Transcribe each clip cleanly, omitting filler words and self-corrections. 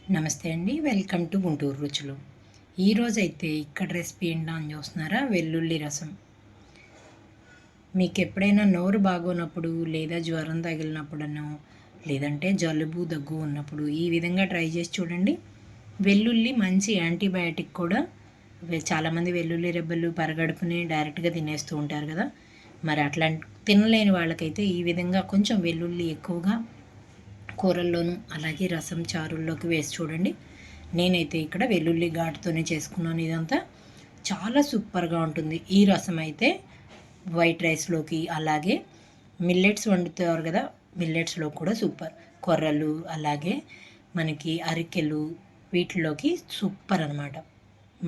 నమస్తే అండి, welcome to Guntur రుచులు. ఈరోజైతే ఇక్కడ రెసిపీ ఏంటో అని చూస్తున్నారా, వెల్లుల్లి రసం. మీకు ఎప్పుడైనా నోరు బాగోనప్పుడు లేదా జ్వరం తగిలినప్పుడనో లేదంటే జలుబు దగ్గు ఉన్నప్పుడు ఈ విధంగా ట్రై చేసి చూడండి. వెల్లుల్లి మంచి యాంటీబయాటిక్ కూడా. చాలామంది వెల్లుల్లి రెబ్బలు పరగడుపునే డైరెక్ట్గా తినేస్తూ ఉంటారు కదా. మరి అట్లా తినలేని వాళ్ళకైతే ఈ విధంగా కొంచెం వెల్లుల్లి ఎక్కువగా కూరల్లోనూ అలాగే రసం చారుల్లోకి వేసి చూడండి. నేనైతే ఇక్కడ వెల్లుల్లి ఘాటుతోనే చేసుకున్నాను. ఇదంతా చాలా సూపర్గా ఉంటుంది. ఈ రసం అయితే వైట్ రైస్లోకి అలాగే మిల్లెట్స్ వండుతారు కదా, మిల్లెట్స్లో కూడా సూపర్. కొర్రలు అలాగే మనకి అరికెలు వీటిలోకి సూపర్ అనమాట.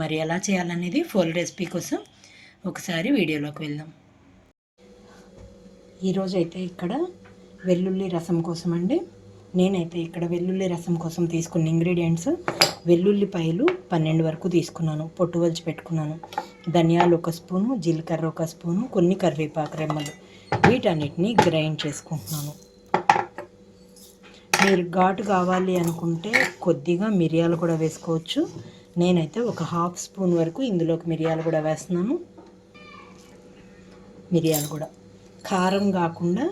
మరి ఎలా చేయాలనేది ఫుల్ రెసిపీ కోసం ఒకసారి వీడియోలోకి వెళ్దాం. ఈరోజు అయితే ఇక్కడ వెల్లుల్లి రసం కోసం అండి, నేనైతే ఇక్కడ వెల్లుల్లి రసం కోసం తీసుకున్న ఇంగ్రీడియంట్స్ వెల్లుల్లిపాయలు 12 వరకు తీసుకున్నాను, పొట్టు వలిచి పెట్టుకున్నాను. ధనియాలు 1 స్పూను, జీలకర్ర 1 స్పూను, కొన్ని కరివేపాకు రెమ్మలు, వీటన్నిటిని గ్రైండ్ చేసుకుంటున్నాను. మీరు ఘాటు కావాలి అనుకుంటే కొద్దిగా మిరియాలు కూడా వేసుకోవచ్చు. నేనైతే ఒక 1/2 స్పూన్ వరకు ఇందులోకి మిరియాలు కూడా వేస్తున్నాను. మిరియాలు కూడా కారం కాకుండా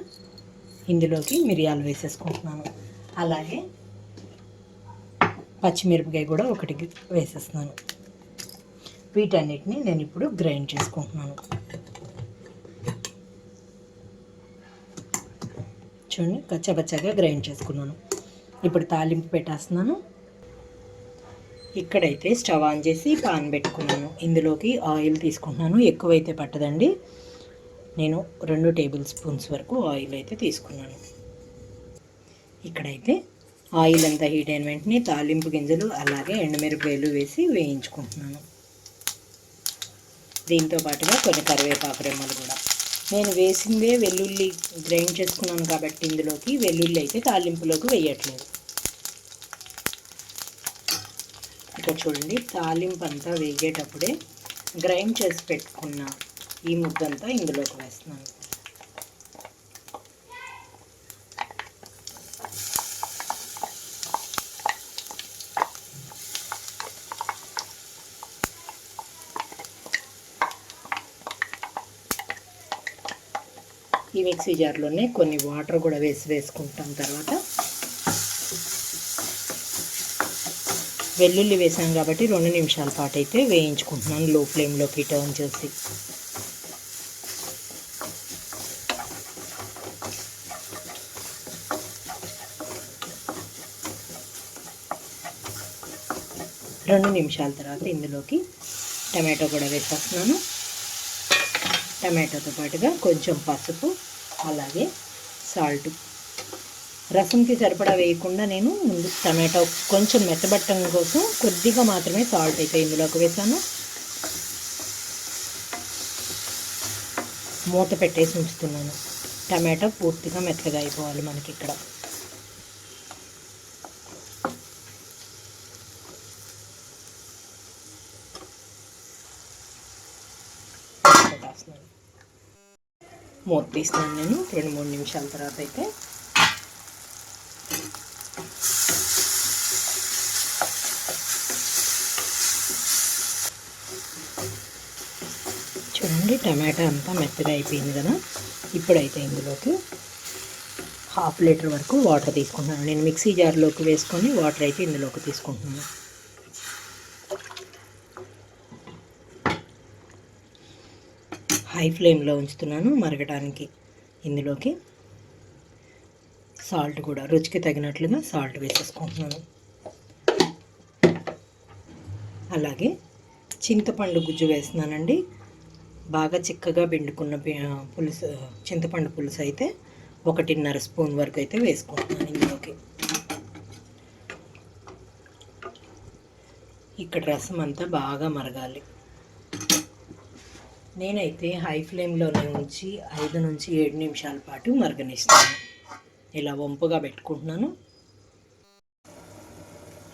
ఇందులోకి మిరియాలు వేసేసుకుంటున్నాను. అలాగే పచ్చిమిరపకాయ కూడా ఒకటి వేసేస్తున్నాను. వీటన్నిటిని నేను ఇప్పుడు గ్రైండ్ చేసుకుంటున్నాను. చూడండి, కచ్చపచ్చగా గ్రైండ్ చేసుకున్నాను. ఇప్పుడు తాలింపు పెట్టేస్తున్నాను. ఇక్కడైతే స్టవ్ ఆన్ చేసి పాన్ పెట్టుకున్నాను. ఇందులోకి ఆయిల్ తీసుకుంటున్నాను. ఎక్కువైతే పట్టదండి, నేను 2 టేబుల్ స్పూన్స్ వరకు ఆయిల్ అయితే తీసుకున్నాను. ఇక్కడైతే ఆయిల్ అంతా హీట్ అయిన వెంటనే తాలింపు గింజలు అలాగే ఎండుమిరపకాయలు వేసి వేయించుకుంటున్నాను. దీంతో పాటుగా కొన్ని కరివేపాకు రెమ్మలు కూడా. నేను వేసిందే వెల్లుల్లి గ్రైండ్ చేసుకున్నాను కాబట్టి ఇందులోకి వెల్లుల్లి అయితే తాలింపులోకి వేయట్లేదు. ఇక్కడ చూడండి, తాలింపు అంతా వేగేటప్పుడే గ్రైండ్ చేసి పెట్టుకున్న ఈ ముద్దంతా ఇందులోకి వేస్తున్నాను. ఈ మిక్సీ జార్లోనే కొన్ని వాటర్ కూడా వేసుకుంటాం. తర్వాత వెల్లుల్లి వేసాం కాబట్టి 2 నిమిషాల పాటు అయితే వేయించుకుంటున్నాను లో ఫ్లేమ్లోకి టర్న్ చేసి. రెండు నిమిషాల తర్వాత ఇందులోకి టమాటో కూడా వేసేస్తున్నాను. టమాటోతో పాటుగా కొంచెం పసుపు అలాగే సాల్ట్. రసంకి సరిపడా వేయకుండా నేను ముందు టమాటో కొంచెం మెత్తబట్టం కోసం కొద్దిగా మాత్రమే సాల్ట్ అయితే ఇందులోకి వేసాను. మూత పెట్టేసి ఉంచుతున్నాను. టమాటో పూర్తిగా మెత్తగా అయిపోవాలి మనకి ఇక్కడ. మూత తీస్తున్నాను నేను 2-3 నిమిషాల తర్వాత అయితే. చూడండి, టమాటా అంతా మెత్తగా అయిపోయింది కదా. ఇప్పుడైతే ఇందులోకి 1/2 లీటర్ వరకు వాటర్ తీసుకుంటున్నాను. నేను మిక్సీ జార్లోకి వేసుకొని వాటర్ అయితే ఇందులోకి తీసుకుంటున్నాను. హై ఫ్లేమ్లో ఉంచుతున్నాను మరగటానికి. ఇందులోకి సాల్ట్ కూడా రుచికి తగినట్లుగా సాల్ట్ వేసేసుకుంటున్నాను. అలాగే చింతపండు గుజ్జు వేస్తున్నానండి. బాగా చిక్కగా పిండుకున్న పులుసు, చింతపండు పులుసు అయితే 1.5 స్పూన్ వరకు అయితే వేసుకుంటున్నాను ఇందులోకి. ఇక్కడ రసం అంతా బాగా మరగాలి. నేనైతే హై ఫ్లేమ్లోనే ఉంచి 5 నుంచి 7 నిమిషాల పాటు మరగనిస్తాను. ఇలా వంపుగా పెట్టుకుంటున్నాను.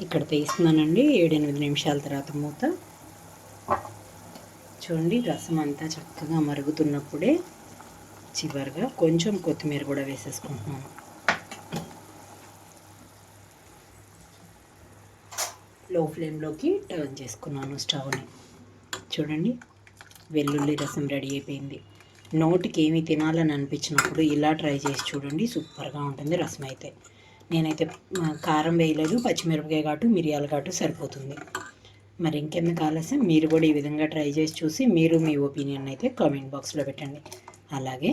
ఇక్కడ తీస్తున్నానండి 7-8 నిమిషాల తర్వాత మూత. చూడండి, రసం అంతా చక్కగా మరుగుతున్నప్పుడే చివరిగా కొంచెం కొత్తిమీర కూడా వేసేసుకుంటున్నాను. లో ఫ్లేమ్లోకి టర్న్ చేసుకున్నాను స్టవ్ని. చూడండి, వెల్లుల్లి రసం రెడీ అయిపోయింది. నోటికి ఏమి తినాలని అనిపించినప్పుడు ఇలా ట్రై చేసి చూడండి, సూపర్గా ఉంటుంది రసం అయితే. నేనైతే కారం వేయలేదు, పచ్చిమిరపకాయ ఘాటు మిరియాల ఘాటు సరిపోతుంది. మరి ఇంకెందుకు ఆలస్యం, మీరు కూడా ఈ విధంగా ట్రై చేసి చూసి మీరు మీ ఒపీనియన్ అయితే కామెంట్ బాక్స్లో పెట్టండి. అలాగే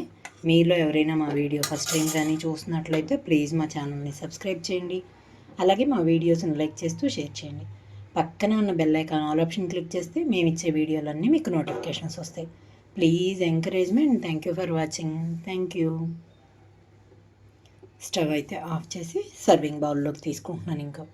మీలో ఎవరైనా మా వీడియో ఫస్ట్ టైం కానీ చూస్తున్నట్లయితే ప్లీజ్ మా ఛానల్ని సబ్స్క్రైబ్ చేయండి. అలాగే మా వీడియోస్ని లైక్ చేస్తూ షేర్ చేయండి. పక్కన ఉన్న bell icon all option click చేస్తే మేము ఇచ్చే వీడియోలన్నీ మీకు నోటిఫికేషన్స్ వస్తాయి. Please encouragement. Thank you for watching. Thank you. Stove అయితే ఆఫ్ చేసి సర్వింగ్ బౌల్లోకి తీసుకుంటున్నాను ఇంకా.